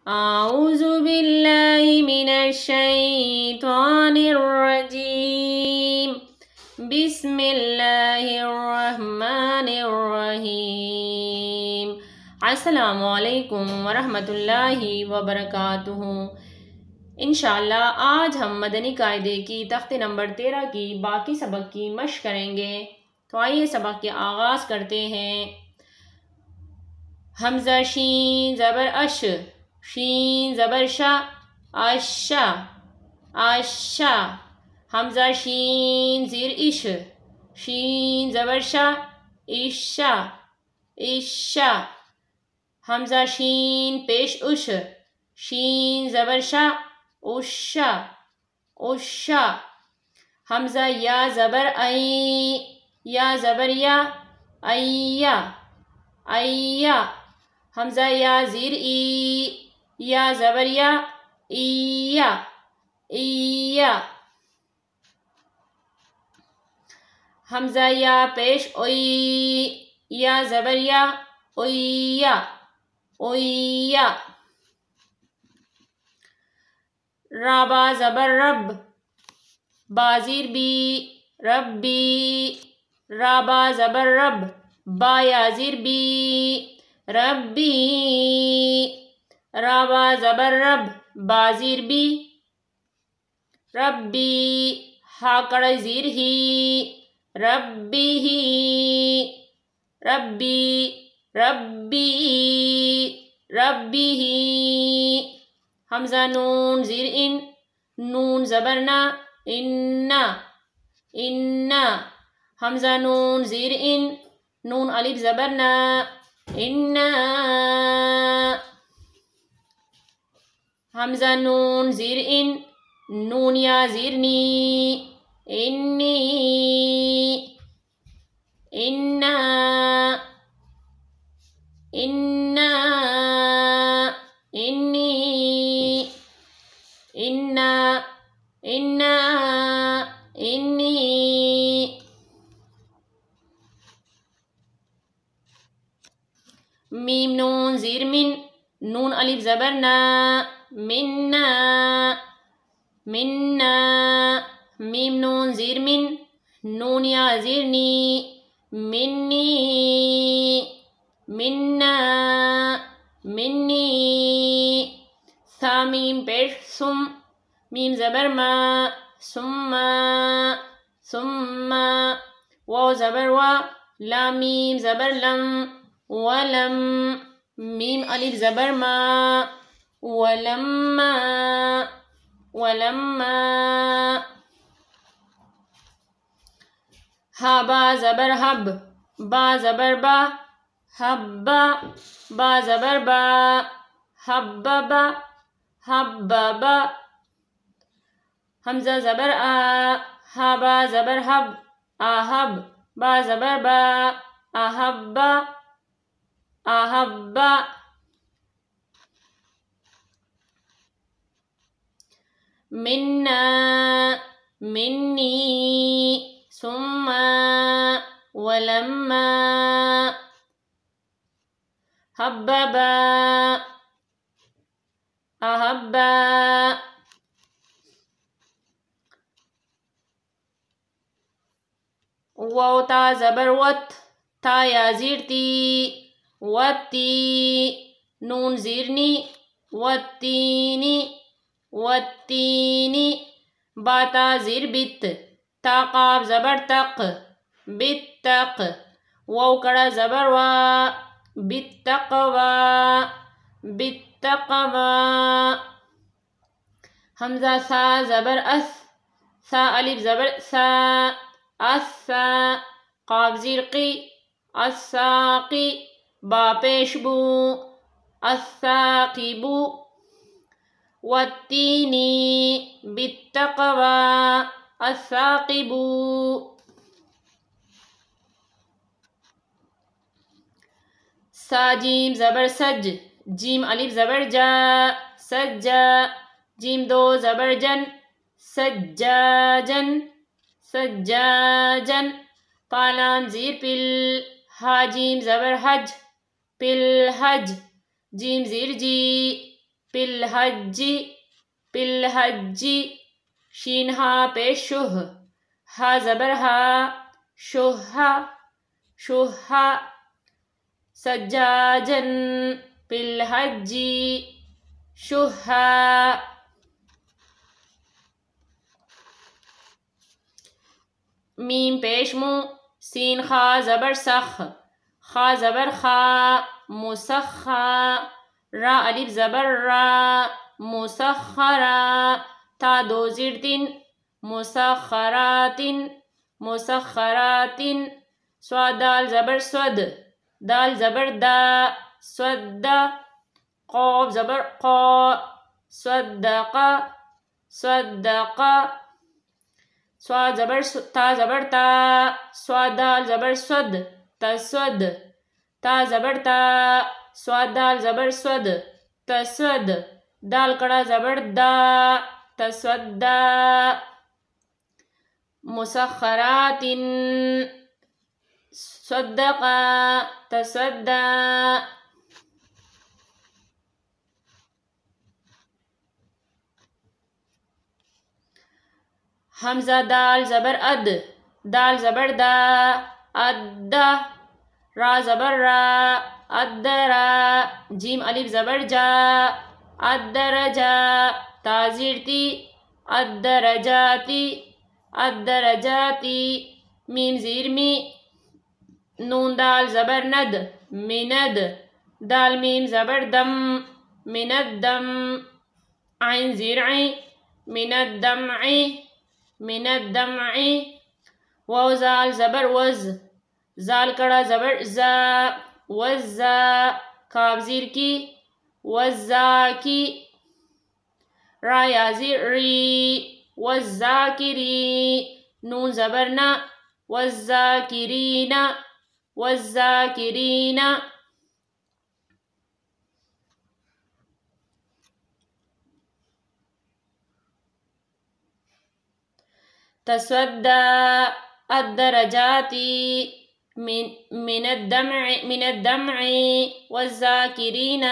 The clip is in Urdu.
اعوذ باللہ من الشیطان الرجیم بسم اللہ الرحمن الرحیم۔ السلام علیکم ورحمۃ اللہ وبرکاتہ۔ انشاءاللہ آج ہم مدنی قاعدے کی تخت نمبر 13 کی باقی سبق کی مشق کریں گے۔ تو آئیے سبق کے آغاز کرتے ہیں۔ حمزہ شین زبر اش، شین زبر شا، اشا اشا۔ حمزہ شین زیر اش، شین زبر شا، اشا اشا۔ حمزہ شین پیش اش، شین زبر شا، اشا اشا۔ حمزہ یا زبر این، یا زبر یا، ایا ایا۔ حمزہ یا زیر ای، یا زبر یا، ایا ایا۔ حمزہ یا پیش اوئی، یا زبر یا، اویا اویا۔ را با زبر رب، با زیر بی، ربی۔ را با زبر رب، با یا زیر بی، ربی۔ را با زبر رب، با زیر بی، ربی۔ ہا کڑ زیر ہی، ربی ہی، ربی ربی ربی ہی۔ حمزہ نون زیر ان، نون زبر نا، انا انا۔ حمزہ نون زیر ان، نون الف زبر نا، انا۔ حمزہ نون زیر ان، نون یا زیر نی، انی انا انا انی انا انا انی۔ میم نون زیر من، نون الف زبر نا، منا منا۔ میم نون زیر من، نون یا زیر نی، منی منا منی۔ ثا میم پیش سم، میم زبر ما، ثم ثم۔ واو زبر وا، لام میم زبر لم، ولم۔ میم الف زبر ما، ولما ولما۔ ہا با زبر حب، با زبر با، حبا۔ با زبر با، حببا حببا۔ حمزہ زبر آ، ہا با زبر حب، احب۔ با زبر با، احبا احبا۔ منا منی، ثم ولما۔ حببا احبا۔ واو تا زبر وت، تا یا زیر تی، وتی۔ نون زیر نی، وتینی وتینی۔ با تا زیر بت، تا قاف زبر تق، بتق۔ واو کڑا زبر وا، بتقوا بتقوا۔ حمزہ سا زبر اس، سا الف زبر سا، اسا۔ قاف زیر قی، الساقی۔ با پیش بو، الساقبو۔ والتینی بالتقوی الثاقبو۔ سا جیم زبر سج، جیم الف زبر جا، سجا۔ جیم دو زبر جن، سجاجن سجاجن۔ پا لام زیر پل، ہا جیم زبر حج، پل حج۔ جیم زیر جی، بالحج بالحج شین ہا پیش شہ ہا زبر ہا شہا شہا سجاجن بالحج شہا میم پیش مو سین خا زبر سخ خا زبر خا مسخا را الف زبر را مسخرا تا دو زیر تین مسخرات مسخرات صاد دال زبر سود دال زبر دا سود قاف زبر قا صدقا صدقا صاد زبر تا زبر تا صاد دال زبر سود تسود تا زبر تا صاد دال زبر سود تسود دال کڑا زبر دا تسودا مسخرات صدقا تصدى حمزہ دال زبر اد دال زبر دا اد را زبر را ادرا جیم الف زبر جا ادرجا تا زیر تی ادرجاتی ادرجاتی میم زیر می نون دال زبر ند مند دال میم زبر دم من الدم عین زیر عین من الدمع من الدمع واو زال زبر وز زال کڑا زبر زا وزا کاف زیر کی وزاکی را یا زیر ری والذاکری نون زبر نا والذاکرین والذاکرین تسودى الدرجات من الدمع والذاکرین